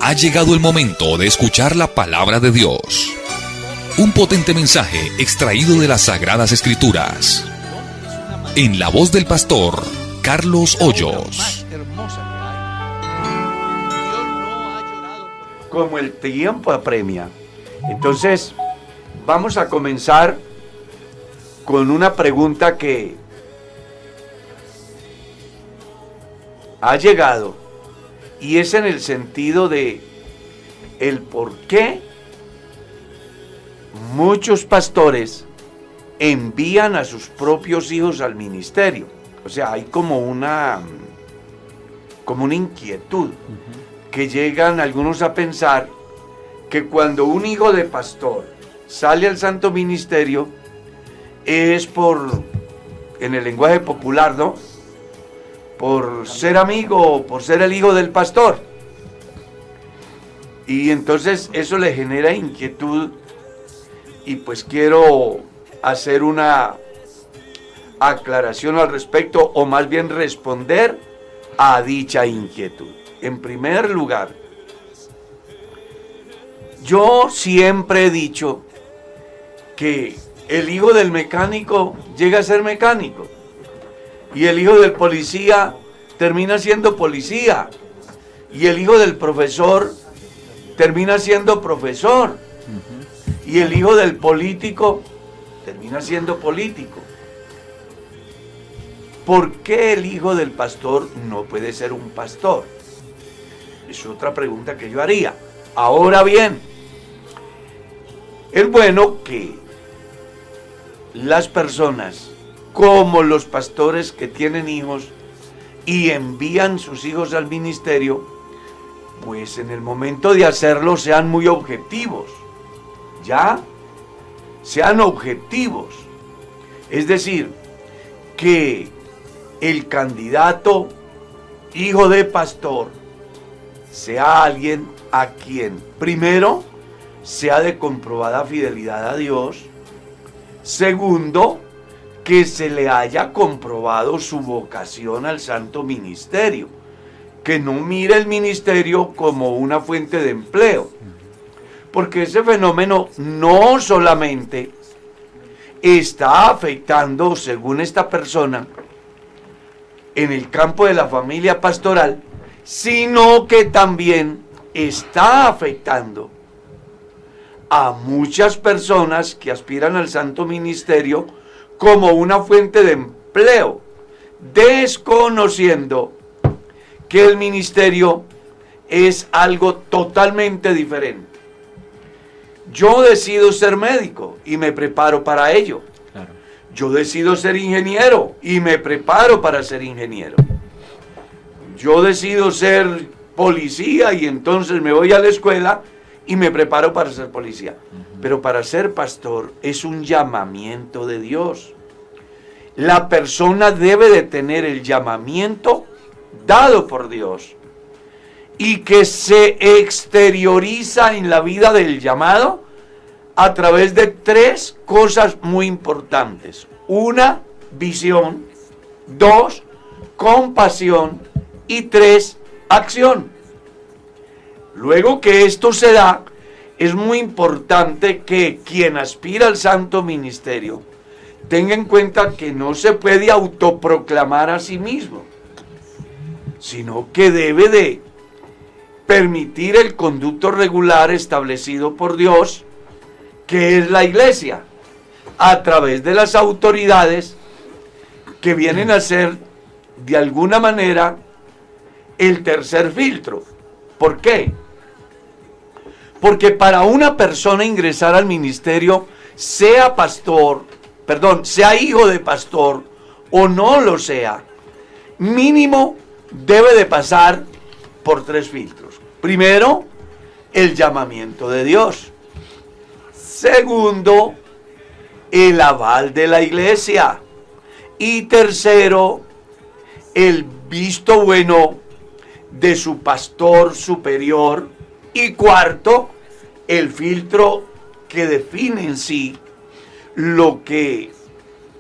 Ha llegado el momento de escuchar la palabra de Dios. Un potente mensaje extraído de las Sagradas Escrituras. En la voz del pastor Carlos Hoyos. Como el tiempo apremia. Entonces, vamos a comenzar con una pregunta que ha llegado, y es en el sentido de el por qué muchos pastores envían a sus propios hijos al ministerio. O sea, hay como una inquietud, que llegan algunos a pensar que cuando un hijo de pastor sale al santo ministerio es en el lenguaje popular, ¿no?, por ser amigo, por ser el hijo del pastor. Y entonces eso le genera inquietud, y pues quiero hacer una aclaración al respecto, o más bien responder a dicha inquietud. En primer lugar, yo siempre he dicho que el hijo del mecánico llega a ser mecánico, y el hijo del policía termina siendo policía, y el hijo del profesor termina siendo profesor, y el hijo del político termina siendo político. ¿Por qué el hijo del pastor no puede ser un pastor? Es otra pregunta que yo haría. Ahora bien, es bueno que las personas, como los pastores que tienen hijos y envían sus hijos al ministerio, pues en el momento de hacerlo sean muy objetivos. ¿Ya? Sean objetivos. Es decir, que el candidato hijo de pastor sea alguien a quien, primero, sea de comprobada fidelidad a Dios. Segundo, que se le haya comprobado su vocación al santo ministerio. Que no mire el ministerio como una fuente de empleo. Porque ese fenómeno no solamente está afectando, según esta persona, en el campo de la familia pastoral, sino que también está afectando a muchas personas que aspiran al santo ministerio como una fuente de empleo, desconociendo que el ministerio es algo totalmente diferente. Yo decido ser médico y me preparo para ello. Claro. Yo decido ser ingeniero y me preparo para ser ingeniero. Yo decido ser policía y entonces me voy a la escuela y me preparo para ser policía. Pero para ser pastor es un llamamiento de Dios. La persona debe de tener el llamamiento dado por Dios, y que se exterioriza en la vida del llamado a través de tres cosas muy importantes. Una, visión. Dos, compasión. Y tres, acción. Luego que esto se da, es muy importante que quien aspira al santo ministerio tenga en cuenta que no se puede autoproclamar a sí mismo, sino que debe de permitir el conducto regular establecido por Dios, que es la iglesia, a través de las autoridades que vienen a ser, de alguna manera, el tercer filtro. ¿Por qué? Porque para una persona ingresar al ministerio, sea hijo de pastor o no lo sea, mínimo debe de pasar por tres filtros. Primero, el llamamiento de Dios. Segundo, el aval de la iglesia. Y tercero, el visto bueno de su pastor superior. Y cuarto, el filtro que define en sí lo que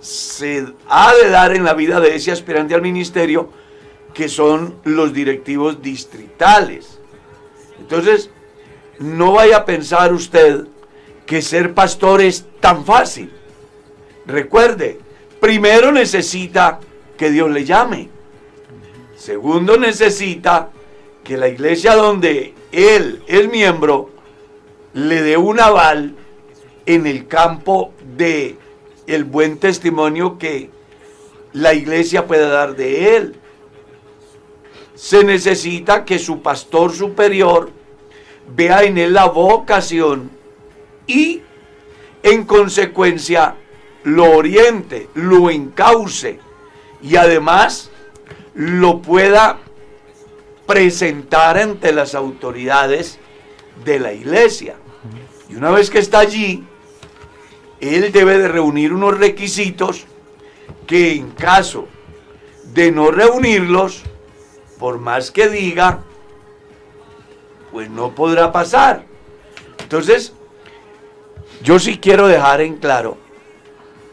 se ha de dar en la vida de ese aspirante al ministerio, que son los directivos distritales. Entonces, no vaya a pensar usted que ser pastor es tan fácil. Recuerde, primero necesita que Dios le llame. Segundo, necesita que la iglesia donde él es miembro le dé un aval en el campo de el buen testimonio que la iglesia pueda dar de él. Se necesita que su pastor superior vea en él la vocación y en consecuencia lo oriente, lo encauce y además lo pueda presentar ante las autoridades de la iglesia. Y una vez que está allí, él debe de reunir unos requisitos que en caso de no reunirlos, por más que diga, pues no podrá pasar. Entonces, yo sí quiero dejar en claro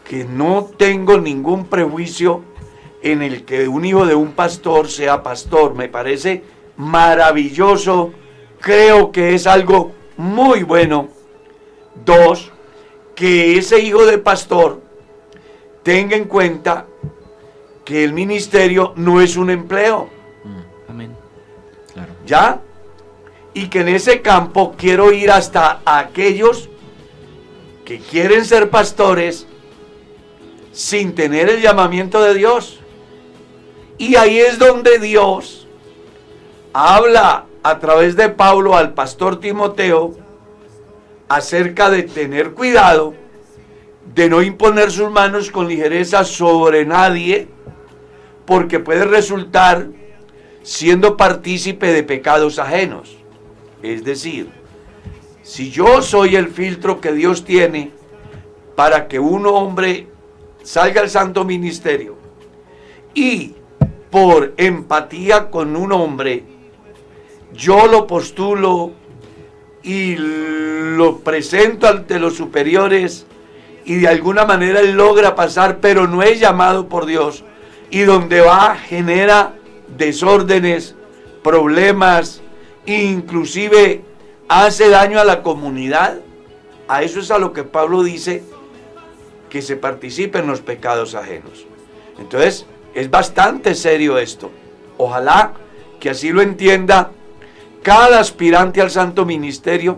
que no tengo ningún prejuicio en el que un hijo de un pastor sea pastor. Me parece maravilloso, creo que es algo muy bueno. Dos, que ese hijo de pastor tenga en cuenta que el ministerio no es un empleo. Amén. Claro. ¿Ya? Y que en ese campo quiero ir hasta aquellos que quieren ser pastores sin tener el llamamiento de Dios. Y ahí es donde Dios habla a través de Pablo al pastor Timoteo acerca de tener cuidado de no imponer sus manos con ligereza sobre nadie, porque puede resultar siendo partícipe de pecados ajenos. Es decir, si yo soy el filtro que Dios tiene para que un hombre salga al santo ministerio y por empatía con un hombre yo lo postulo y lo presento ante los superiores y de alguna manera él logra pasar, pero no es llamado por Dios, y donde va genera desórdenes, problemas, inclusive hace daño a la comunidad. A eso es a lo que Pablo dice que se participe en los pecados ajenos. Entonces, es bastante serio esto. Ojalá que así lo entienda cada aspirante al santo ministerio,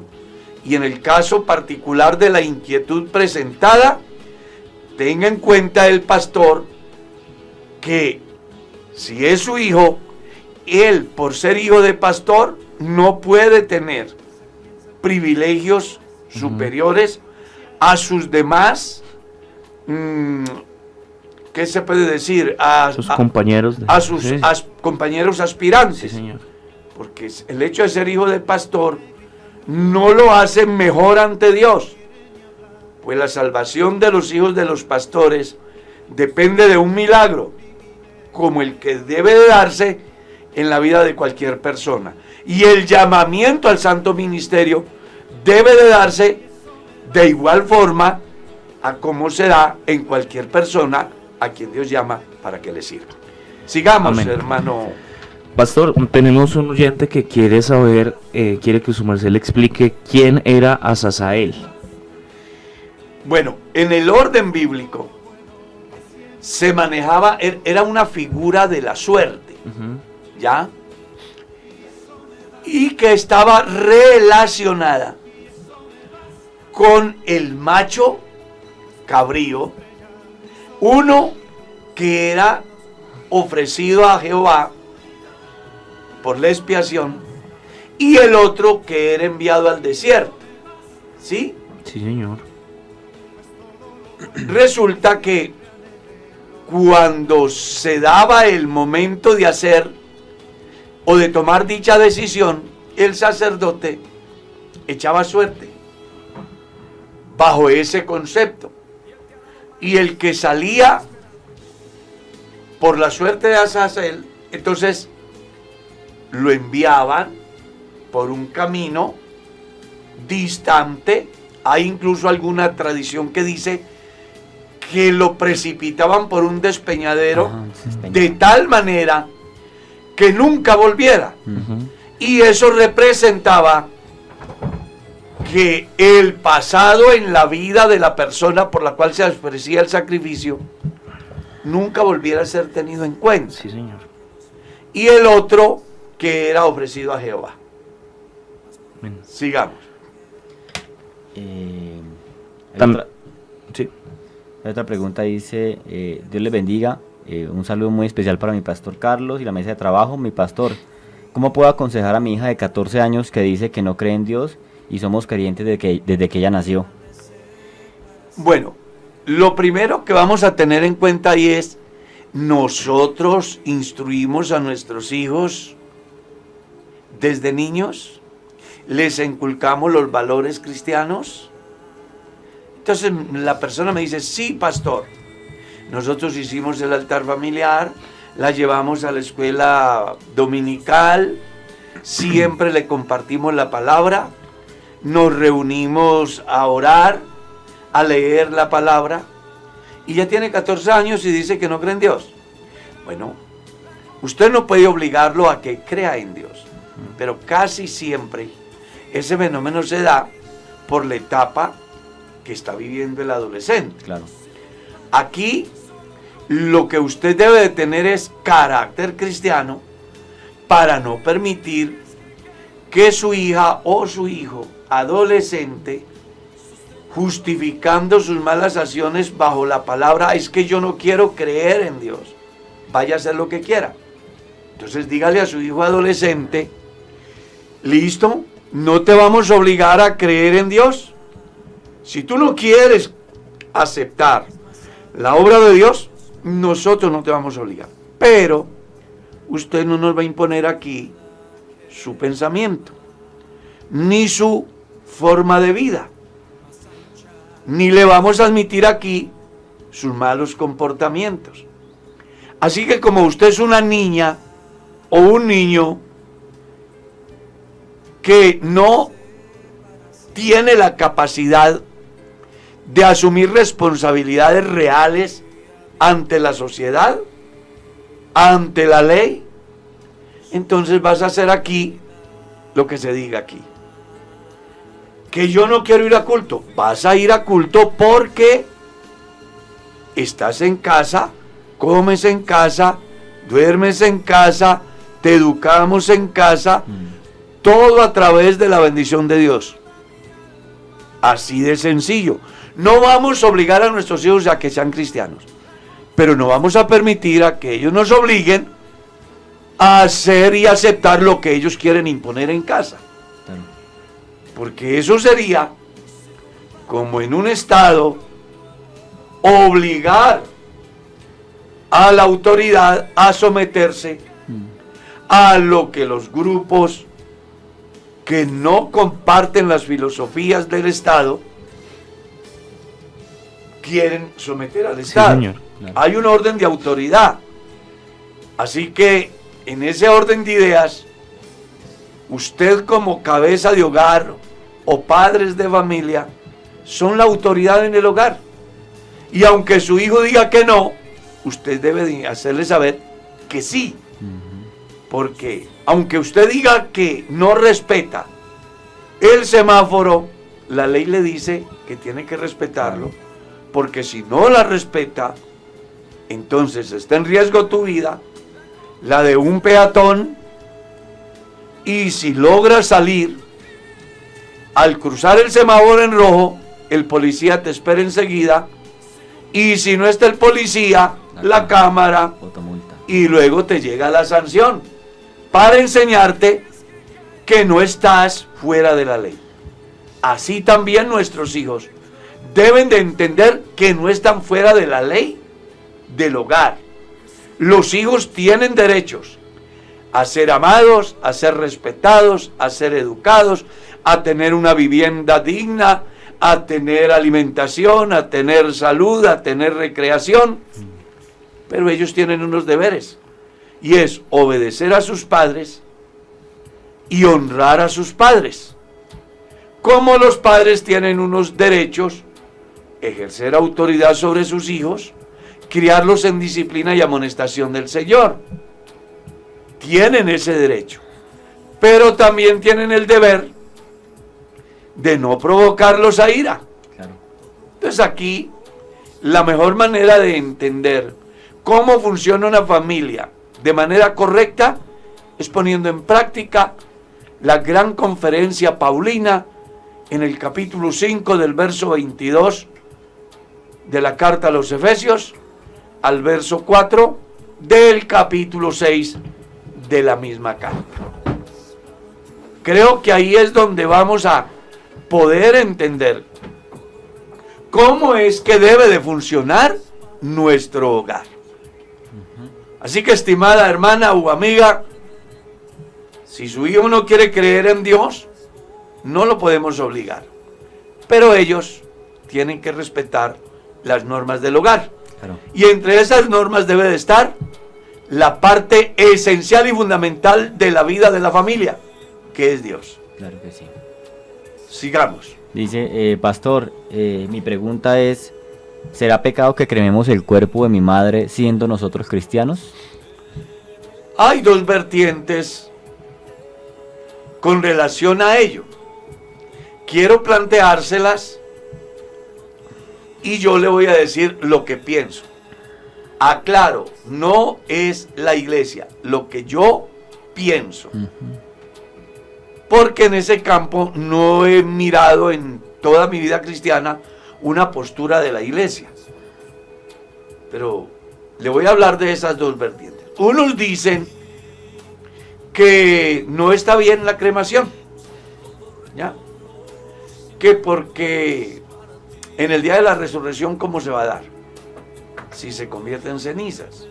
y en el caso particular de la inquietud presentada, tenga en cuenta el pastor que si es su hijo, él por ser hijo de pastor no puede tener privilegios superiores a sus demás, ¿qué se puede decir? A sus compañeros aspirantes. Sí, señor. Porque el hecho de ser hijo de pastor no lo hace mejor ante Dios, pues la salvación de los hijos de los pastores depende de un milagro, como el que debe de darse en la vida de cualquier persona. Y el llamamiento al santo ministerio debe de darse de igual forma a como se da en cualquier persona a quien Dios llama para que le sirva. Sigamos, amén, hermano. Pastor, tenemos un oyente que quiere saber, quiere que su merced le explique quién era Azazael. Bueno, en el orden bíblico se manejaba, era una figura de la suerte, ¿ya? Y que estaba relacionada con el macho cabrío, uno que era ofrecido a Jehová por la expiación, y el otro que era enviado al desierto. ¿Sí? Sí, señor. Resulta que cuando se daba el momento de hacer o de tomar dicha decisión, el sacerdote echaba suerte bajo ese concepto, y el que salía por la suerte de Azazel, entonces lo enviaban por un camino distante. Hay incluso alguna tradición que dice que lo precipitaban por un despeñadero, de tal manera que nunca volviera. Y eso representaba que el pasado en la vida de la persona por la cual se ofrecía el sacrificio nunca volviera a ser tenido en cuenta. Sí, señor. Y el otro que era ofrecido a Jehová. Bien. Sigamos. Sí. La otra pregunta dice, Dios les bendiga, un saludo muy especial para mi pastor Carlos y la mesa de trabajo. Mi pastor, ¿cómo puedo aconsejar a mi hija de 14 años que dice que no cree en Dios y somos creyentes desde que ella nació? Bueno, lo primero que vamos a tener en cuenta ahí es, nosotros instruimos a nuestros hijos desde niños, les inculcamos los valores cristianos. Entonces la persona me dice, sí, pastor, nosotros hicimos el altar familiar, la llevamos a la escuela dominical, siempre le compartimos la palabra, nos reunimos a orar, a leer la palabra, y ya tiene 14 años y dice que no cree en Dios. Bueno, usted no puede obligarlo a que crea en Dios, pero casi siempre ese fenómeno se da por la etapa que está viviendo el adolescente. Claro. Aquí lo que usted debe de tener es carácter cristiano para no permitir que su hija o su hijo adolescente, justificando sus malas acciones bajo la palabra, es que yo no quiero creer en Dios, vaya a hacer lo que quiera. Entonces dígale a su hijo adolescente, listo, no te vamos a obligar a creer en Dios. Si tú no quieres aceptar la obra de Dios, nosotros no te vamos a obligar. Pero usted no nos va a imponer aquí su pensamiento, ni su forma de vida, ni le vamos a admitir aquí sus malos comportamientos. Así que como usted es una niña o un niño que no tiene la capacidad de asumir responsabilidades reales ante la sociedad, ante la ley, entonces vas a hacer aquí lo que se diga aquí. Que yo no quiero ir a culto, vas a ir a culto porque estás en casa, comes en casa, duermes en casa, te educamos en casa, todo a través de la bendición de Dios. Así de sencillo. No vamos a obligar a nuestros hijos a que sean cristianos, pero no vamos a permitir a que ellos nos obliguen a hacer y aceptar lo que ellos quieren imponer en casa. Porque eso sería, como en un estado, obligar a la autoridad a someterse a lo que los grupos que no comparten las filosofías del Estado quieren someter al Estado. Sí, señor. Claro. Hay un orden de autoridad. Así que en ese orden de ideas, usted como cabeza de hogar o padres de familia son la autoridad en el hogar. Y aunque su hijo diga que no, usted debe de hacerle saber que sí. Porque aunque usted diga que no respeta el semáforo, la ley le dice que tiene que respetarlo. Porque si no la respeta, entonces está en riesgo tu vida, la de un peatón, y si logras salir, al cruzar el semáforo en rojo, el policía te espera enseguida, y si no está el policía, la cámara, y luego te llega la sanción, para enseñarte que no estás fuera de la ley. Así también nuestros hijos deben de entender que no están fuera de la ley del hogar. Los hijos tienen derechos a ser amados, a ser respetados, a ser educados, a tener una vivienda digna, a tener alimentación, a tener salud, a tener recreación. Pero ellos tienen unos deberes, y es obedecer a sus padres y honrar a sus padres. Como los padres tienen unos derechos, ejercer autoridad sobre sus hijos, criarlos en disciplina y amonestación del Señor. Tienen ese derecho. pero también tienen el deber de no provocarlos a ira. Claro. Entonces aquí la mejor manera de entender cómo funciona una familia de manera correcta es poniendo en práctica la gran conferencia paulina en el capítulo 5 del verso 22 de la carta a los Efesios al verso 4 del capítulo 6 de la misma carta. Creo que ahí es donde vamos a poder entender cómo es que debe de funcionar nuestro hogar. Así que, estimada hermana o amiga, si su hijo no quiere creer en Dios, no lo podemos obligar. Pero ellos tienen que respetar las normas del hogar. Claro. Y entre esas normas debe de estar la parte esencial y fundamental de la vida de la familia, que es Dios. Claro que sí. Sigamos. Dice, pastor, mi pregunta es, ¿será pecado que crememos el cuerpo de mi madre siendo nosotros cristianos? Hay dos vertientes con relación a ello. Quiero planteárselas y yo le voy a decir lo que pienso. Aclaro, no es la iglesia, lo que yo pienso. Porque en ese campo no he mirado en toda mi vida cristiana una postura de la iglesia. Pero le voy a hablar de esas dos vertientes. Unos dicen que no está bien la cremación, ¿ya? Que porque en el día de la resurrección, ¿cómo se va a dar? Si se convierte en cenizas.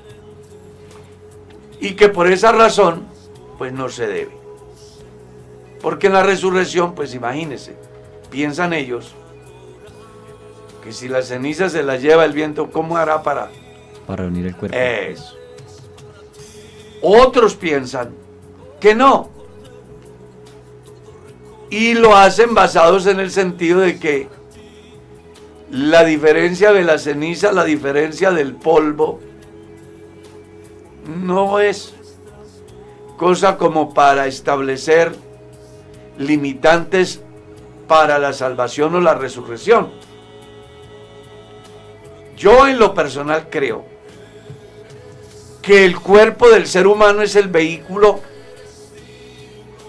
Y que por esa razón, pues no se debe. Porque en la resurrección, pues imagínense, piensan ellos que si las cenizas se las lleva el viento, ¿cómo hará para reunir el cuerpo? eso? Otros piensan que no. Y lo hacen basados en el sentido de que la diferencia de la ceniza, la diferencia del polvo, no es cosa como para establecer limitantes para la salvación o la resurrección. Yo en lo personal creo que el cuerpo del ser humano es el vehículo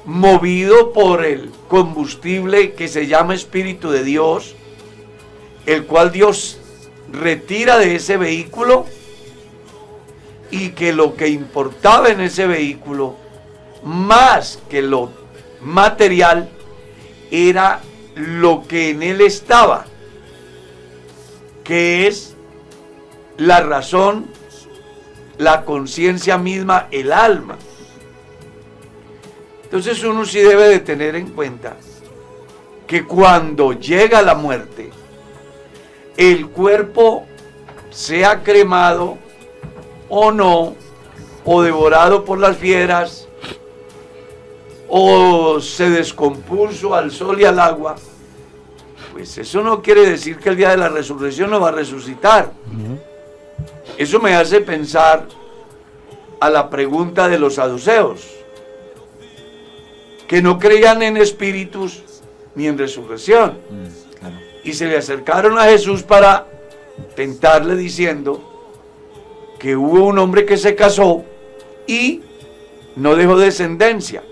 movido por el combustible que se llama Espíritu de Dios, el cual Dios retira de ese vehículo, y que lo que importaba en ese vehículo, más que lo material, era lo que en él estaba, que es la razón, la conciencia misma, el alma. Entonces uno sí debe de tener en cuenta que cuando llega la muerte, el cuerpo, sea cremado o no, o devorado por las fieras, o se descompuso al sol y al agua, pues eso no quiere decir que el día de la resurrección no va a resucitar. Eso me hace pensar a la pregunta de los saduceos, que no creían en espíritus ni en resurrección. Claro. Y se le acercaron a Jesús para tentarle diciendo que hubo un hombre que se casó y no dejó descendencia.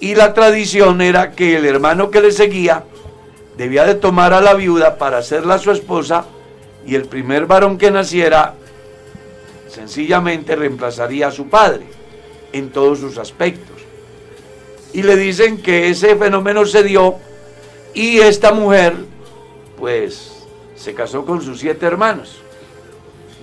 Y la tradición era que el hermano que le seguía debía de tomar a la viuda para hacerla su esposa, y el primer varón que naciera sencillamente reemplazaría a su padre en todos sus aspectos. Y le dicen que ese fenómeno se dio, y esta mujer pues se casó con sus 7 hermanos.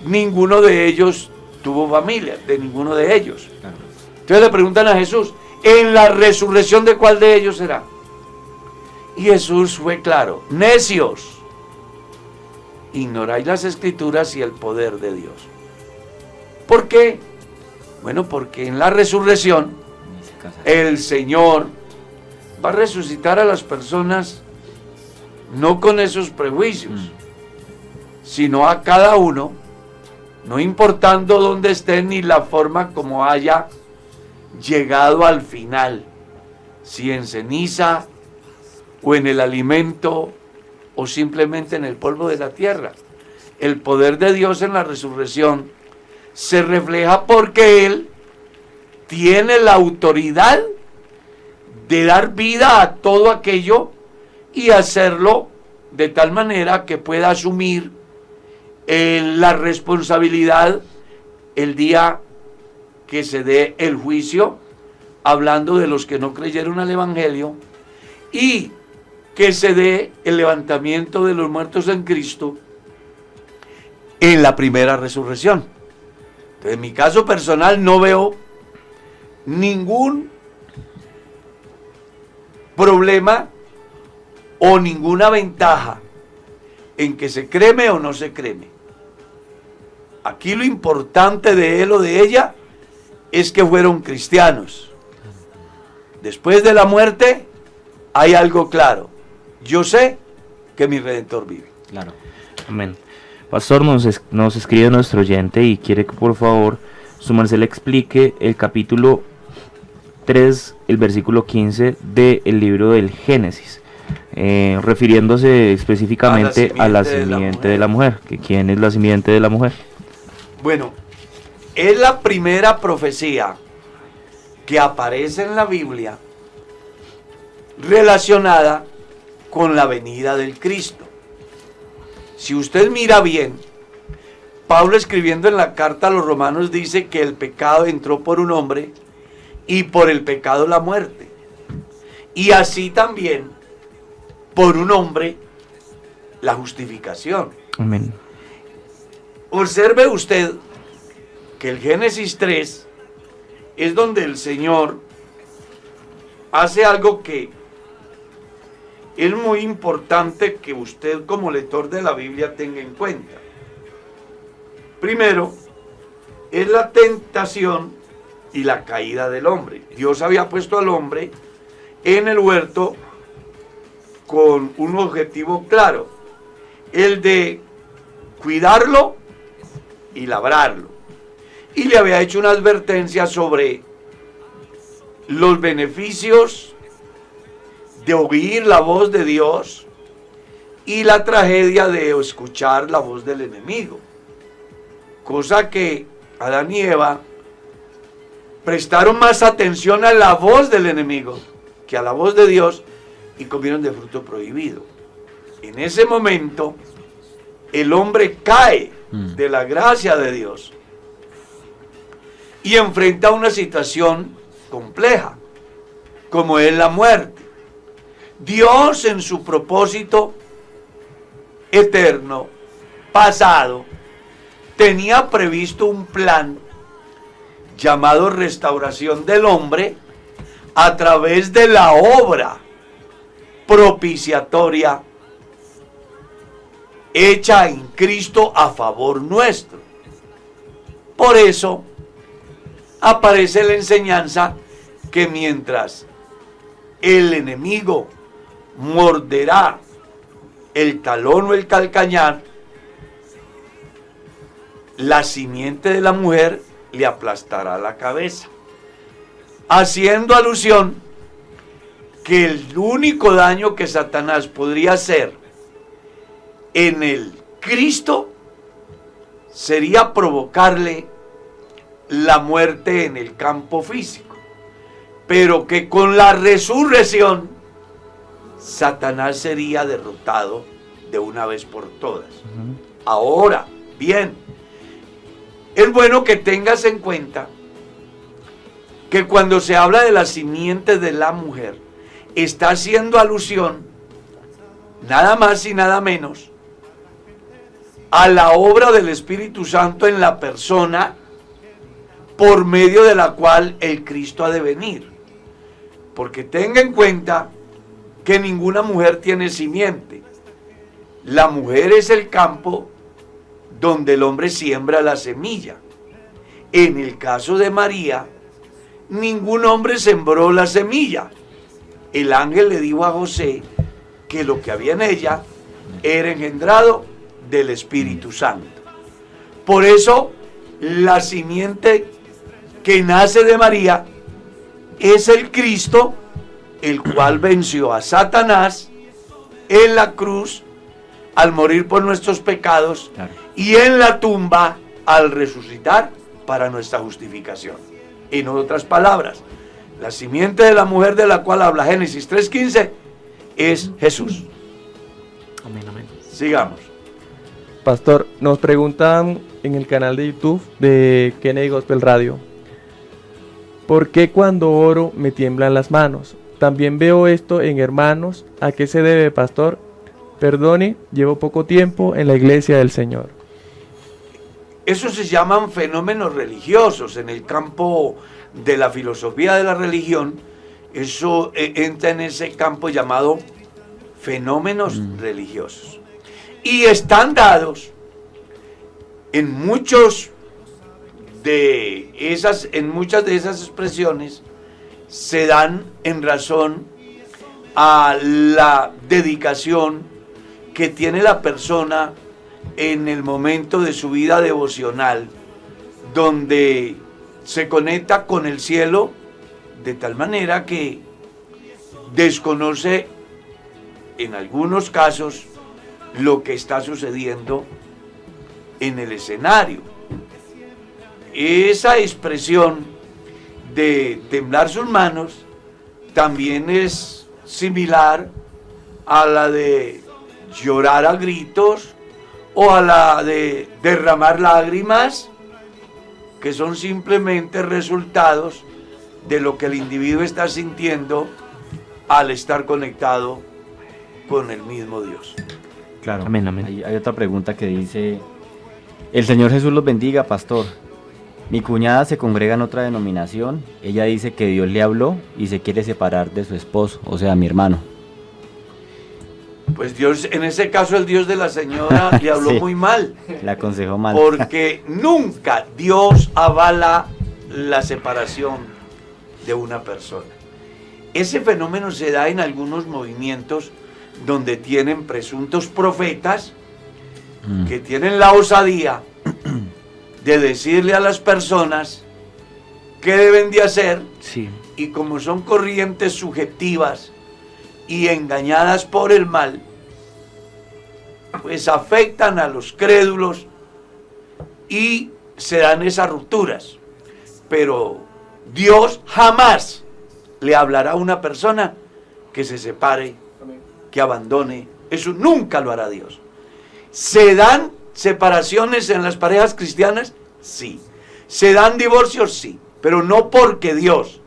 Ninguno de ellos tuvo familia, de ninguno de ellos. Claro. Entonces le preguntan a Jesús, ¿en la resurrección de cuál de ellos será? Y Jesús fue claro: necios, ignoráis las escrituras y el poder de Dios. ¿Por qué? Bueno, porque en la resurrección el Señor va a resucitar a las personas no con esos prejuicios, sino a cada uno, no importando dónde estén ni la forma como haya llegado al final. si en ceniza o en el alimento o simplemente en el polvo de la tierra. El poder de Dios en la resurrección se refleja porque Él tiene la autoridad de dar vida a todo aquello y hacerlo de tal manera que pueda asumir la responsabilidad el día que se dé el juicio, hablando de los que no creyeron al Evangelio, y que se dé el levantamiento de los muertos en Cristo en la primera resurrección. Entonces, en mi caso personal no veo ningún problema o ninguna ventaja en que se creme o no se creme. Aquí lo importante de él o de ella es que fueron cristianos. Después de la muerte hay algo claro. Yo sé que mi Redentor vive. Claro. Amén. Pastor, nos escribe nuestro oyente y quiere que por favor su merced le explique el capítulo 3, el versículo 15 del libro del Génesis, refiriéndose específicamente a la simiente de la mujer. ¿Quién es la simiente de la mujer? Bueno, es la primera profecía que aparece en la Biblia relacionada con la venida del Cristo. Si usted mira bien, Pablo escribiendo en la carta a los romanos dice que el pecado entró por un hombre y por el pecado la muerte. Y así también por un hombre la justificación. Amén. Observe usted que el Génesis 3 es donde el Señor hace algo que es muy importante que usted como lector de la Biblia tenga en cuenta. Primero, es la tentación y la caída del hombre. Dios había puesto al hombre en el huerto con un objetivo claro, el de cuidarlo y labrarlo. Y le había hecho una advertencia sobre los beneficios de oír la voz de Dios y la tragedia de escuchar la voz del enemigo. Cosa que Adán y Eva prestaron más atención a la voz del enemigo que a la voz de Dios y comieron de fruto prohibido. En ese momento el hombre cae de la gracia de Dios y enfrenta una situación compleja, como es la muerte. Dios en su propósito eterno, pasado, tenía previsto un plan llamado restauración del hombre a través de la obra propiciatoria hecha en Cristo a favor nuestro. Por eso aparece la enseñanza que mientras el enemigo morderá el talón o el calcañar, la simiente de la mujer le aplastará la cabeza, haciendo alusión que el único daño que Satanás podría hacer en el Cristo sería provocarle la muerte en el campo físico, pero que con la resurrección Satanás sería derrotado de una vez por todas. Ahora, bien, es bueno que tengas en cuenta que cuando se habla de la simiente de la mujer, está haciendo alusión nada más y nada menos a la obra del Espíritu Santo en la persona por medio de la cual el Cristo ha de venir. Porque tenga en cuenta que ninguna mujer tiene simiente. La mujer es el campo donde el hombre siembra la semilla. En el caso de María, ningún hombre sembró la semilla. El ángel le dijo a José que lo que había en ella era engendrado del Espíritu Santo. Por eso, la simiente que nace de María es el Cristo el cual venció a Satanás en la cruz al morir por nuestros pecados, claro, y en la tumba al resucitar para nuestra justificación. En otras palabras, la simiente de la mujer de la cual habla Génesis 3:15 es Jesús. Amén, amén. Sigamos. Pastor, nos preguntan en el canal de YouTube de Kennedy Gospel Radio, ¿por qué cuando oro me tiemblan las manos? También veo esto en hermanos. ¿A qué se debe, pastor? Perdone, llevo poco tiempo en la iglesia del Señor. Eso se llaman fenómenos religiosos. En el campo de la filosofía de la religión, eso entra en ese campo llamado fenómenos religiosos. Y están dados en muchas de esas expresiones, se dan en razón a la dedicación que tiene la persona en el momento de su vida devocional, donde se conecta con el cielo de tal manera que desconoce en algunos casos lo que está sucediendo en el escenario. Esa expresión de temblar sus manos también es similar a la de llorar a gritos o a la de derramar lágrimas, que son simplemente resultados de lo que el individuo está sintiendo al estar conectado con el mismo Dios. Claro. Amén, amén. Hay otra pregunta que dice: el Señor Jesús los bendiga, pastor. Mi cuñada se congrega en otra denominación. Ella dice que Dios le habló y se quiere separar de su esposo, o sea, mi hermano. Pues Dios, en ese caso el Dios de la señora le habló Sí, muy mal. le aconsejó mal. Porque nunca Dios avala la separación de una persona. Ese fenómeno se da en algunos movimientos donde tienen presuntos profetas que tienen la osadía de decirle a las personas qué deben de hacer, Sí. y como son corrientes subjetivas y engañadas por el mal, pues afectan a los crédulos y se dan esas rupturas. Pero Dios jamás le hablará a una persona que se separe, que abandone. Eso nunca lo hará Dios. ¿Se dan separaciones en las parejas cristianas? Sí. ¿Se dan divorcios? Sí. Pero no porque Dios,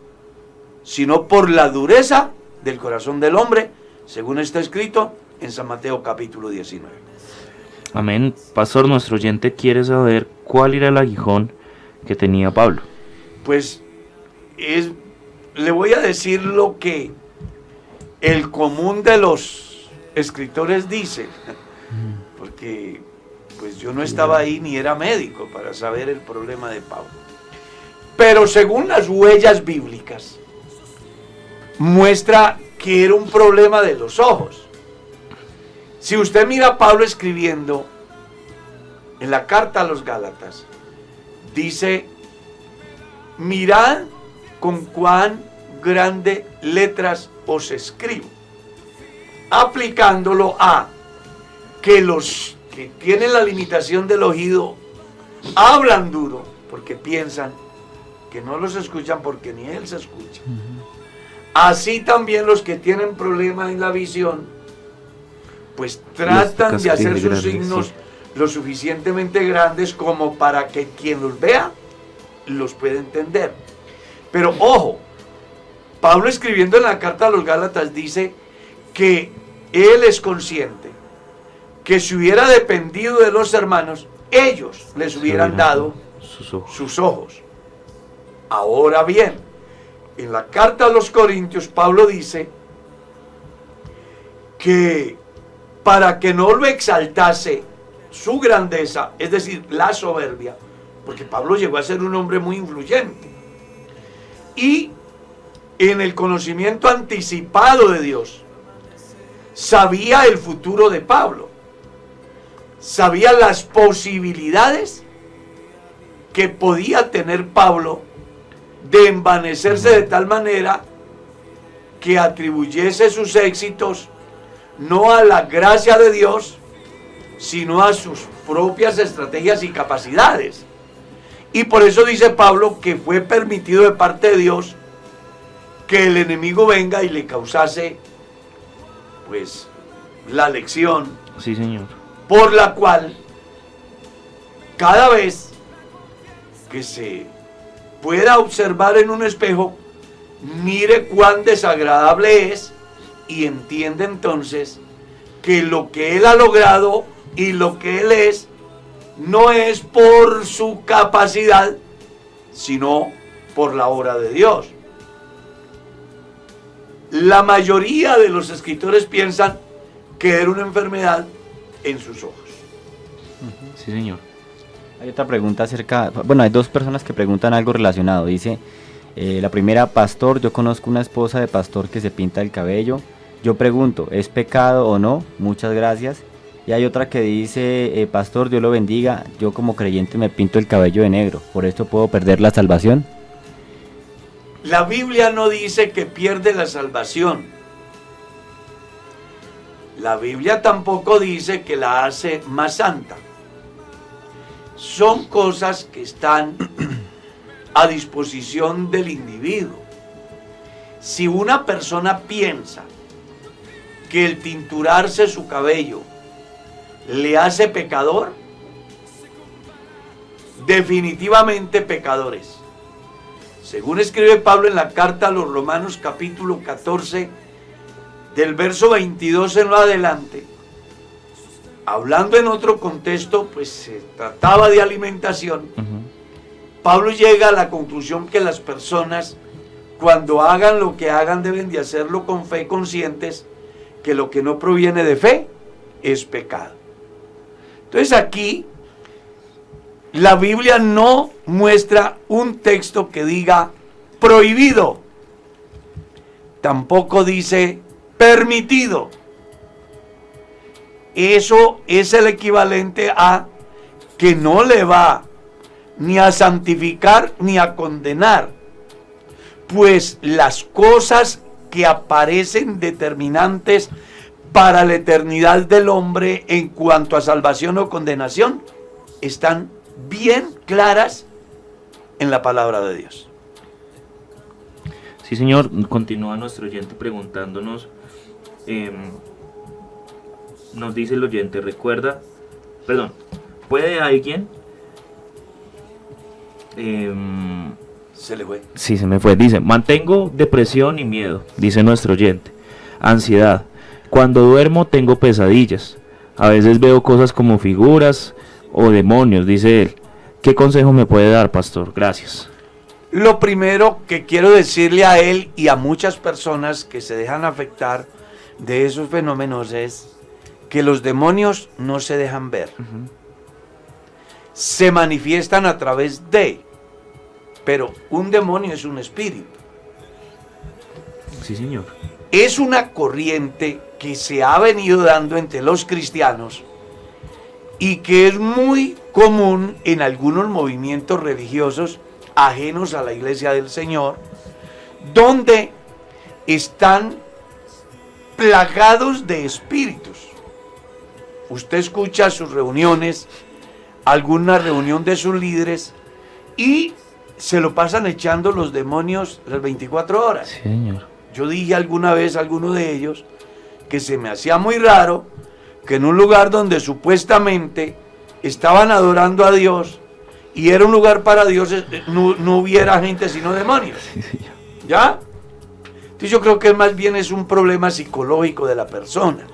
sino por la dureza del corazón del hombre, según está escrito en San Mateo capítulo 19. Amén. Pastor, nuestro oyente quiere saber cuál era el aguijón que tenía Pablo. Pues le voy a decir lo que el común de los escritores dice, porque pues yo no estaba ahí ni era médico para saber el problema de Pablo. Pero según las huellas bíblicas, muestra que era un problema de los ojos. Si usted mira a Pablo escribiendo en la carta a los Gálatas, dice: mirad con cuán grandes letras os escribo, aplicándolo a que los que tienen la limitación del oído hablan duro porque piensan que no los escuchan porque ni él se escucha. Así también los que tienen problemas en la visión, pues tratan de hacer sus signos lo suficientemente grandes como para que quien los vea los pueda entender. Pero ojo, Pablo escribiendo en la carta a los Gálatas dice que él es consciente que si hubiera dependido de los hermanos, ellos les hubieran dado sus ojos. Ahora bien, en la carta a los Corintios, Pablo dice que para que no lo exaltase su grandeza, es decir, la soberbia, porque Pablo llegó a ser un hombre muy influyente, y en el conocimiento anticipado de Dios, sabía el futuro de Pablo, sabía las posibilidades que podía tener Pablo de envanecerse de tal manera que atribuyese sus éxitos no a la gracia de Dios, sino a sus propias estrategias y capacidades. Y por eso dice Pablo que fue permitido de parte de Dios que el enemigo venga y le causase, pues, la lección. Sí, señor. Por la cual, cada vez que se pueda observar en un espejo, mire cuán desagradable es y entiende entonces que lo que él ha logrado y lo que él es no es por su capacidad, sino por la obra de Dios. La mayoría de los escritores piensan que era una enfermedad en sus ojos. Sí, señor. Hay otra pregunta acerca, bueno, hay dos personas que preguntan algo relacionado. Dice, la primera, pastor, yo conozco una esposa de pastor que se pinta el cabello. Yo pregunto, ¿es pecado o no? Muchas gracias. Y hay otra que dice, pastor, Dios lo bendiga, yo como creyente me pinto el cabello de negro, ¿por esto puedo perder la salvación? La Biblia no dice que pierde la salvación. La Biblia tampoco dice que la hace más santa. Son cosas que están a disposición del individuo. Si una persona piensa que el tinturarse su cabello le hace pecador, definitivamente pecadores. Según escribe Pablo en la carta a los Romanos capítulo 14, del verso 22 en lo adelante, hablando en otro contexto, pues se trataba de alimentación. Pablo llega a la conclusión que las personas, cuando hagan lo que hagan, deben de hacerlo con fe, conscientes que lo que no proviene de fe es pecado. Entonces aquí la Biblia no muestra un texto que diga prohibido, tampoco dice permitido. Eso es el equivalente a que no le va ni a santificar ni a condenar, pues las cosas que aparecen determinantes para la eternidad del hombre en cuanto a salvación o condenación están bien claras en la palabra de Dios. Sí, señor. Continúa nuestro oyente preguntándonos, nos dice el oyente, ¿puede alguien? Se le fue. Sí, se me fue. Dice, mantengo depresión y miedo, dice nuestro oyente. Ansiedad. Cuando duermo tengo pesadillas. A veces veo cosas como figuras o demonios, dice él. ¿Qué consejo me puede dar, pastor? Gracias. Lo primero que quiero decirle a él y a muchas personas que se dejan afectar de esos fenómenos es que los demonios no se dejan ver. Se manifiestan a través de, pero un demonio es un espíritu. Sí, señor. Es una corriente que se ha venido dando entre los cristianos y que es muy común en algunos movimientos religiosos ajenos a la iglesia del Señor, donde están plagados de espíritus. Usted escucha sus reuniones, alguna reunión de sus líderes, y se lo pasan echando los demonios las 24 horas. Sí, señor. Yo dije alguna vez a alguno de ellos que se me hacía muy raro que en un lugar donde supuestamente estaban adorando a Dios y era un lugar para Dios, no hubiera gente sino demonios. Sí, señor. ¿Ya? Entonces yo creo que más bien es un problema psicológico de la persona.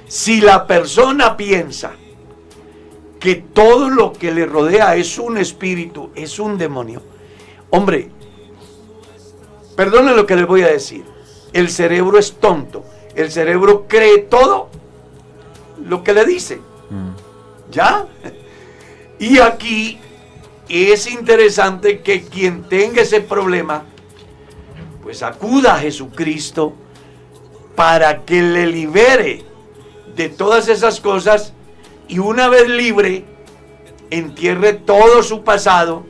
Si la persona piensa que todo lo que le rodea es un espíritu, es un demonio, hombre, perdone lo que les voy a decir, el cerebro es tonto, el cerebro cree todo lo que le dicen. ¿Ya? Y aquí es interesante que quien tenga ese problema, pues acuda a Jesucristo para que le libere de todas esas cosas y una vez libre, entierre todo su pasado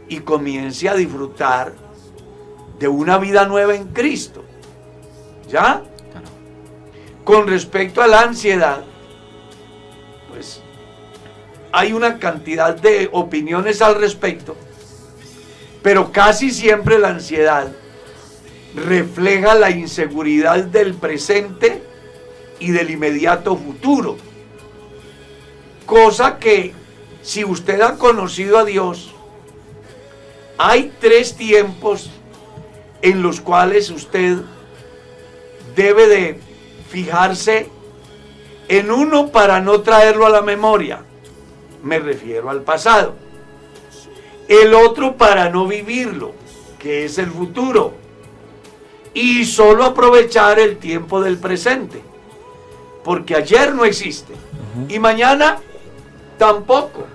y comience a disfrutar de una vida nueva en Cristo. ¿Ya? Claro. Con respecto a la ansiedad, pues hay una cantidad de opiniones al respecto, pero casi siempre la ansiedad refleja la inseguridad del presente y del inmediato futuro. Cosa que, si usted ha conocido a Dios, hay 3 tiempos en los cuales usted debe de fijarse en uno para no traerlo a la memoria. Me refiero al pasado. El otro para no vivirlo, que es el futuro. Y solo aprovechar el tiempo del presente. Porque ayer no existe. Y mañana tampoco.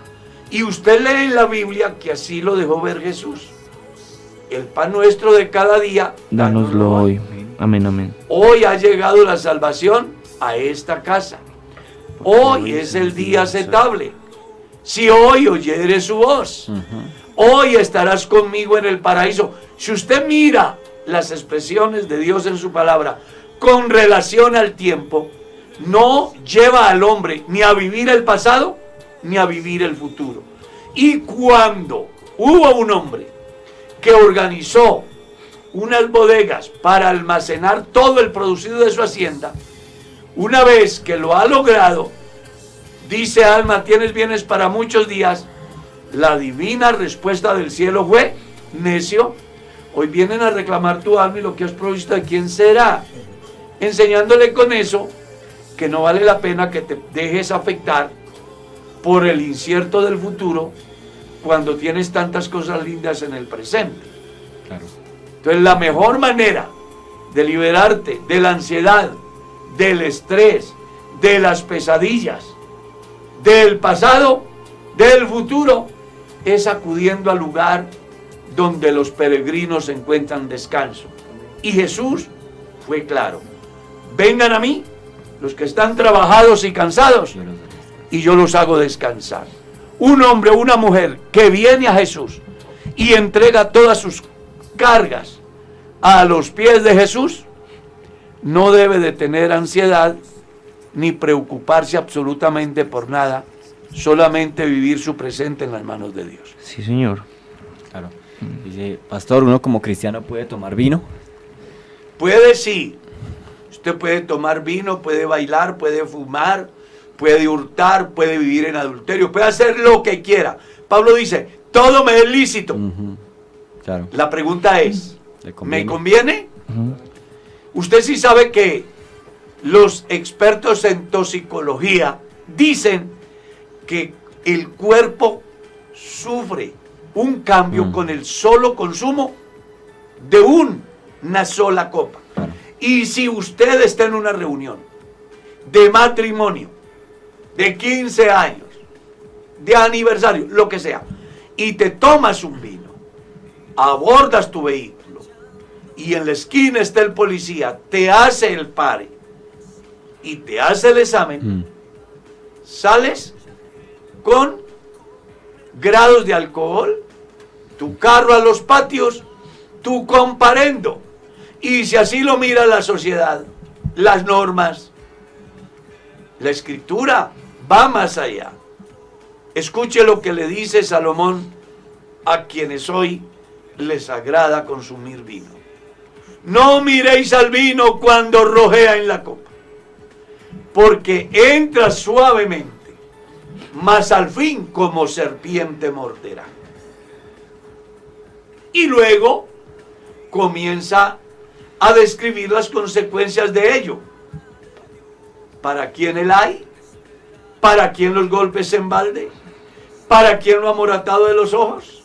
Y usted lee en la Biblia que así lo dejó ver Jesús. El pan nuestro de cada día, Dánoslo hoy. Amén, amén. Hoy ha llegado la salvación a esta casa. Hoy es el día aceptable. Si hoy oyeres su voz, hoy estarás conmigo en el paraíso. Si usted mira las expresiones de Dios en su palabra con relación al tiempo, no lleva al hombre ni a vivir el pasado ni a vivir el futuro. Y cuando hubo un hombre que organizó unas bodegas para almacenar todo el producido de su hacienda, una vez que lo ha logrado, dice: alma, tienes bienes para muchos días. La divina respuesta del cielo fue: necio, hoy vienen a reclamar tu alma y lo que has provisto, ¿de quién será? Enseñándole con eso que no vale la pena que te dejes afectar por el incierto del futuro cuando tienes tantas cosas lindas en el presente. Claro. Entonces, la mejor manera de liberarte de la ansiedad, del estrés, de las pesadillas, del pasado, del futuro, es acudiendo al lugar donde los peregrinos encuentran descanso. Y Jesús fue claro: vengan a mí los que están trabajados y cansados, y yo los hago descansar. Un hombre o una mujer que viene a Jesús y entrega todas sus cargas a los pies de Jesús, no debe de tener ansiedad ni preocuparse absolutamente por nada, solamente vivir su presente en las manos de Dios. Sí, señor. Claro. Dice, pastor, ¿uno como cristiano puede tomar vino? Puede, sí. Usted puede tomar vino, puede bailar, puede fumar, puede hurtar, puede vivir en adulterio, puede hacer lo que quiera. Pablo dice: todo me es lícito. Claro. La pregunta es: ¿me conviene? Ujú. Usted sí sabe que los expertos en toxicología dicen que el cuerpo sufre un cambio con el solo consumo de una sola copa. Claro. Y si usted está en una reunión de matrimonio, de 15 años, de aniversario, lo que sea, y te tomas un vino, abordas tu vehículo y en la esquina está el policía, te hace el pare y te hace el examen, sales con grados de alcohol, tu carro a los patios, tu comparendo. Y si así lo mira la sociedad, las normas, la escritura va más allá. Escuche lo que le dice Salomón a quienes hoy les agrada consumir vino. No miréis al vino cuando rojea en la copa, porque entra suavemente, mas al fin como serpiente morderá. Y luego comienza a describir las consecuencias de ello. ¿Para quién el hay? ¿Para quién los golpes en balde? ¿Para quién lo amoratado de los ojos?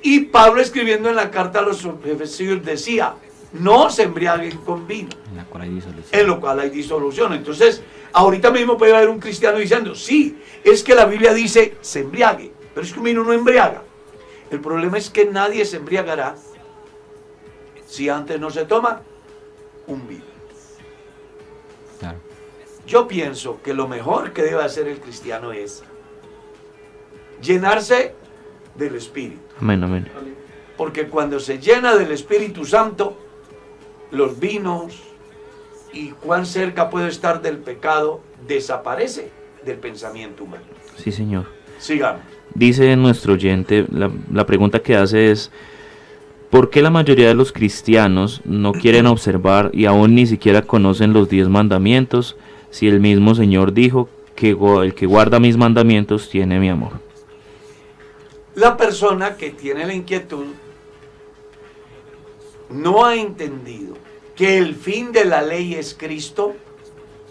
Y Pablo, escribiendo en la carta a los Efesios, decía: no se embriaguen con vino, En la cual hay disolución. en lo cual hay disolución. Entonces, ahorita mismo puede haber un cristiano diciendo: sí, es que la Biblia dice se embriague, pero es que un vino no embriaga. El problema es que nadie se embriagará si antes no se toma un vino. Claro. Yo pienso que lo mejor que debe hacer el cristiano es llenarse del Espíritu. Amén, amén. Porque cuando se llena del Espíritu Santo, los vinos y cuán cerca puedo estar del pecado, desaparece del pensamiento humano. Sí, señor. Sigamos. Dice nuestro oyente, la pregunta que hace es, ¿por qué la mayoría de los cristianos no quieren observar y aún ni siquiera conocen los 10 mandamientos, si el mismo Señor dijo que el que guarda mis mandamientos tiene mi amor? La persona que tiene la inquietud no ha entendido que el fin de la ley es Cristo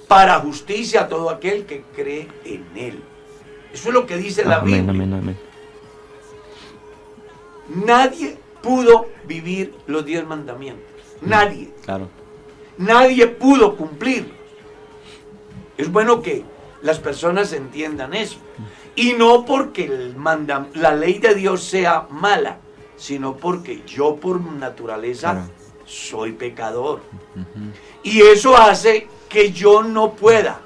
para justicia a todo aquel que cree en Él. Eso es lo que dice la Biblia. Amén, amén. Nadie pudo vivir los 10 mandamientos. Nadie. Claro. Nadie pudo cumplirlos. Es bueno que las personas entiendan eso. Y no porque la ley de Dios sea mala, sino porque yo por naturaleza Claro. soy pecador. Y eso hace que yo no pueda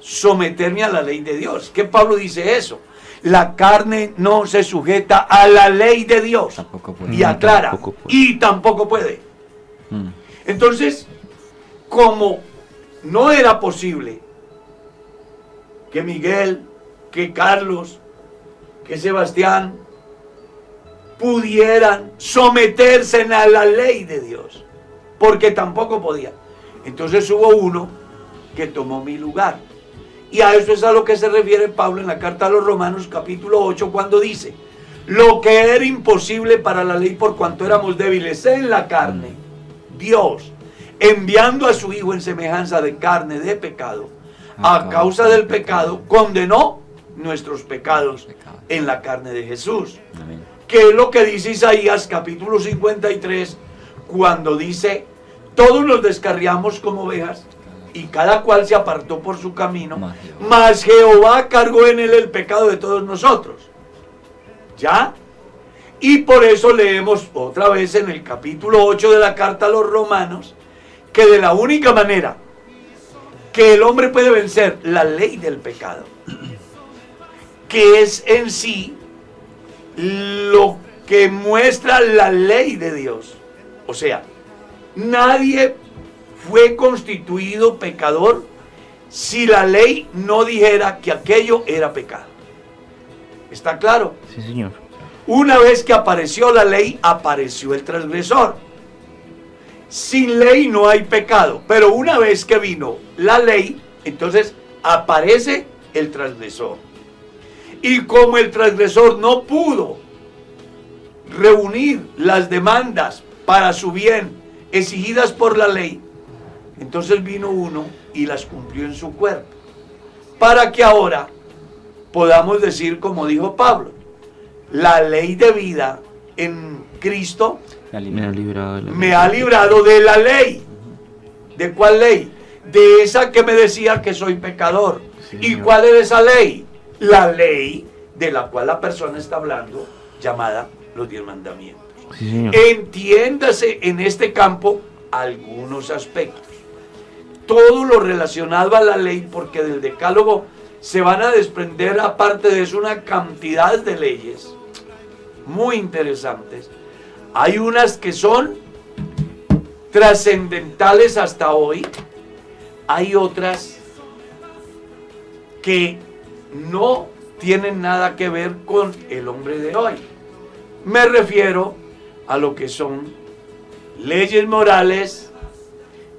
someterme a la ley de Dios. ¿Qué Pablo dice eso? La carne no se sujeta a la ley de Dios. Tampoco puede. Y aclara, Tampoco puede. y tampoco puede. Mm. Entonces, como no era posible que Miguel, que Carlos, que Sebastián pudieran someterse a la ley de Dios, porque tampoco podía. Entonces hubo uno que tomó mi lugar. Y a eso es a lo que se refiere Pablo en la carta a los Romanos capítulo 8 cuando dice, lo que era imposible para la ley por cuanto éramos débiles en la carne, Dios, enviando a su Hijo en semejanza de carne de pecado, a causa del pecado, condenó nuestros pecados en la carne de Jesús. Amén. Que es lo que dice Isaías capítulo 53, cuando dice, todos nos descarriamos como ovejas, y cada cual se apartó por su camino, mas Jehová cargó en él el pecado de todos nosotros. ¿Ya? Y por eso leemos otra vez en el capítulo 8 de la carta a los Romanos, que de la única manera que el hombre puede vencer la ley del pecado, que es en sí lo que muestra la ley de Dios. O sea, nadie fue constituido pecador si la ley no dijera que aquello era pecado. ¿Está claro? Sí, señor. Una vez que apareció la ley, apareció el transgresor. Sin ley no hay pecado, pero una vez que vino la ley, entonces aparece el transgresor. Y como el transgresor no pudo reunir las demandas para su bien exigidas por la ley, entonces vino uno y las cumplió en su cuerpo, para que ahora podamos decir, como dijo Pablo, la ley de vida en Cristo Me ha librado de la me ha librado de la ley. ¿De cuál ley? De esa que me decía que soy pecador. Sí, ¿Y señor. cuál es esa ley? La ley de la cual la persona está hablando, llamada los 10 mandamientos. Sí, señor. Entiéndase en este campo algunos aspectos. Todo lo relacionado a la ley, porque del decálogo se van a desprender, aparte de eso, una cantidad de leyes muy interesantes. Hay unas que son trascendentales hasta hoy, hay otras que no tienen nada que ver con el hombre de hoy. Me refiero a lo que son leyes morales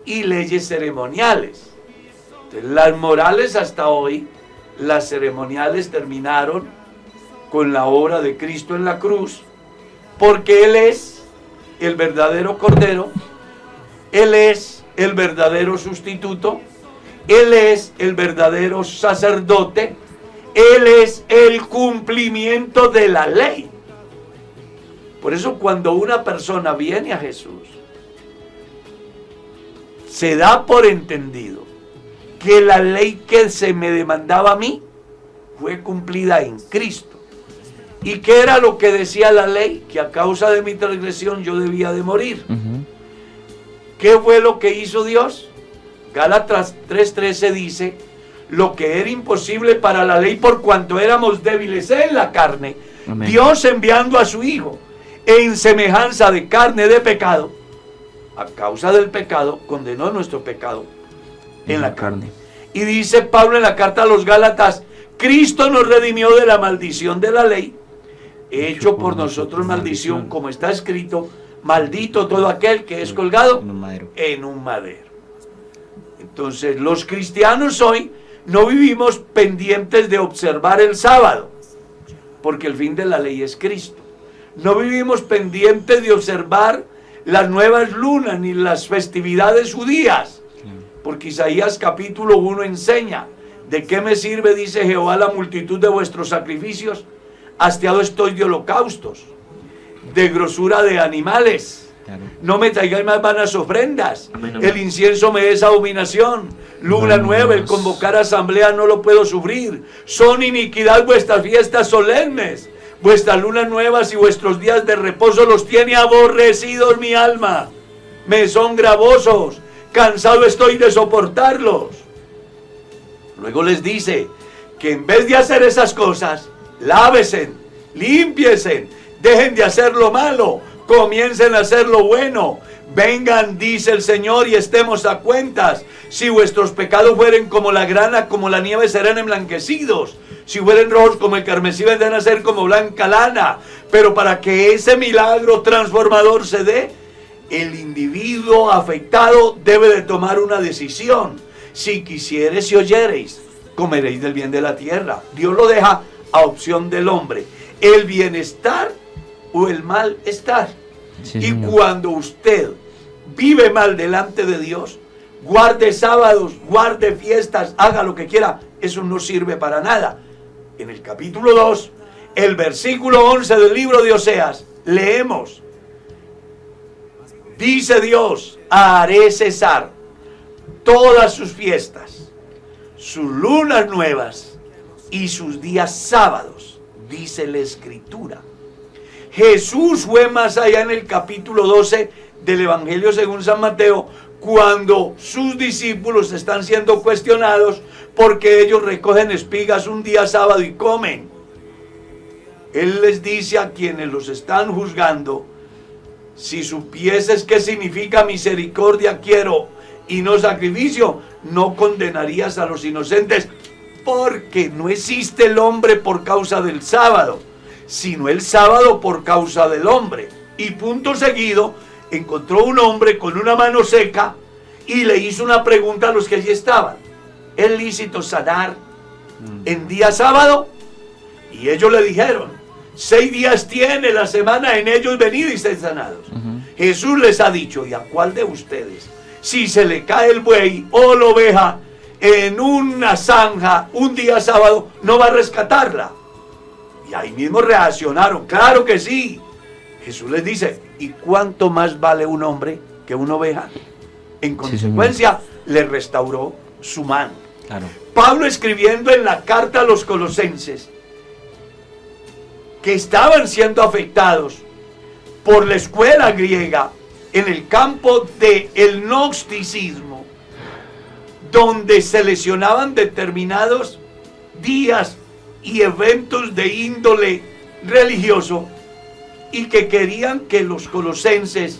y leyes ceremoniales. Entonces, las morales hasta hoy, las ceremoniales terminaron con la obra de Cristo en la cruz, porque Él es el verdadero Cordero, Él es el verdadero sustituto, Él es el verdadero sacerdote, Él es el cumplimiento de la ley. Por eso cuando una persona viene a Jesús, se da por entendido que la ley que se me demandaba a mí fue cumplida en Cristo. ¿Y qué era lo que decía la ley? Que a causa de mi transgresión yo debía de morir. Ujú. ¿Qué fue lo que hizo Dios? Gálatas 3:13 dice, lo que era imposible para la ley por cuanto éramos débiles en la carne, Amén. Dios enviando a su Hijo en semejanza de carne de pecado, a causa del pecado, condenó nuestro pecado en la carne. Y dice Pablo en la carta a los Gálatas, Cristo nos redimió de la maldición de la ley, hecho por nosotros maldición, como está escrito, maldito todo aquel que es colgado en un madero. Entonces, los cristianos hoy no vivimos pendientes de observar el sábado, porque el fin de la ley es Cristo. No vivimos pendientes de observar las nuevas lunas ni las festividades judías, porque Isaías capítulo 1 enseña, ¿de qué me sirve, dice Jehová, la multitud de vuestros sacrificios? Hastiado estoy de holocaustos, de grosura de animales. No me traigáis más vanas ofrendas. El incienso me es abominación. Luna nueva, el convocar asamblea no lo puedo sufrir. Son iniquidad vuestras fiestas solemnes. Vuestras lunas nuevas y vuestros días de reposo los tiene aborrecidos mi alma. Me son gravosos. Cansado estoy de soportarlos. Luego les dice que en vez de hacer esas cosas, lávesen, límpiesen, dejen de hacer lo malo, comiencen a hacer lo bueno. Vengan, dice el Señor, y estemos a cuentas. Si vuestros pecados fueren como la grana, como la nieve, serán emblanquecidos. Si fueren rojos como el carmesí, vendrán a ser como blanca lana. Pero para que ese milagro transformador se dé, el individuo afectado debe de tomar una decisión. Si quisiereis y oyereis, comeréis del bien de la tierra. Dios lo deja a opción del hombre, el bienestar o el malestar. Sí, y cuando usted vive mal delante de Dios, guarde sábados, guarde fiestas, haga lo que quiera, eso no sirve para nada. En el capítulo 2, el versículo 11 del libro de Oseas, leemos, dice Dios, haré cesar todas sus fiestas, sus lunas nuevas y sus días sábados, dice la Escritura. Jesús fue más allá en el capítulo 12 del Evangelio según San Mateo, cuando sus discípulos están siendo cuestionados porque ellos recogen espigas un día sábado y comen. Él les dice a quienes los están juzgando, si supieses qué significa misericordia quiero y no sacrificio, no condenarías a los inocentes, porque no existe el hombre por causa del sábado, sino el sábado por causa del hombre. Y punto seguido, encontró un hombre con una mano seca y le hizo una pregunta a los que allí estaban: ¿es lícito sanar en día sábado? Y ellos le dijeron: 6 días tiene la semana, en ellos venid y sed sanados. Jesús les ha dicho: ¿y a cuál de ustedes, si se le cae el buey o la oveja en una zanja un día sábado, no va a rescatarla? Y ahí mismo reaccionaron: claro que sí. Jesús les dice: ¿y cuánto más vale un hombre que una oveja? En consecuencia, le restauró su mano. Claro. Pablo, escribiendo en la carta a los colosenses, que estaban siendo afectados por la escuela griega en el campo del gnosticismo, donde se lesionaban determinados días y eventos de índole religioso, y que querían que los colosenses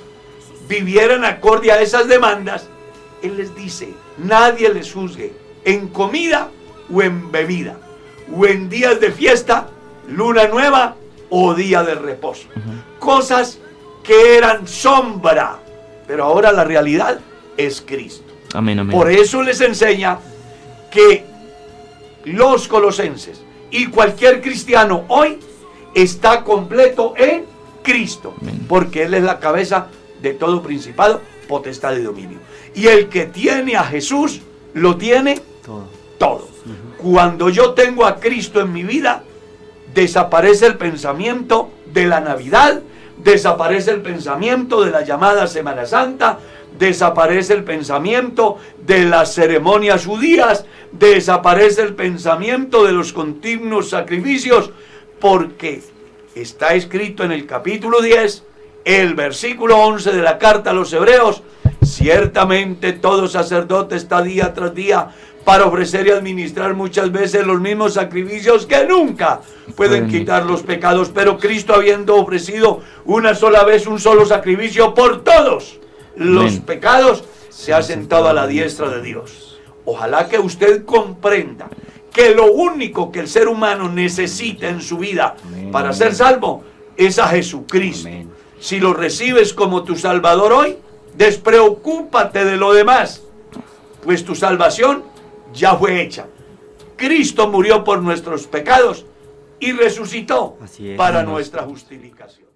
vivieran acorde a esas demandas, él les dice: nadie les juzgue en comida o en bebida, o en días de fiesta, luna nueva o día de reposo. Cosas que eran sombra, pero ahora la realidad es Cristo. Amén, amén. Por eso les enseña que los colosenses y cualquier cristiano hoy está completo en Cristo, amén, porque Él es la cabeza de todo principado, potestad y dominio. Y el que tiene a Jesús, lo tiene todo. Cuando yo tengo a Cristo en mi vida, desaparece el pensamiento de la Navidad, desaparece el pensamiento de la llamada Semana Santa, desaparece el pensamiento de las ceremonias judías, desaparece el pensamiento de los continuos sacrificios, porque está escrito en el capítulo 10, el versículo 11 de la carta a los Hebreos: ciertamente todo sacerdote está día tras día para ofrecer y administrar muchas veces los mismos sacrificios que nunca pueden quitar los pecados, pero Cristo, habiendo ofrecido una sola vez un solo sacrificio por todos, los Amén. pecados, se ha sentado a la diestra de Dios. Ojalá que usted comprenda que lo único que el ser humano necesita en su vida Amén. para ser salvo es a Jesucristo. Amén. Si lo recibes como tu Salvador hoy, despreocúpate de lo demás, pues tu salvación ya fue hecha. Cristo murió por nuestros pecados y resucitó Así es, para hermanos. nuestra justificación.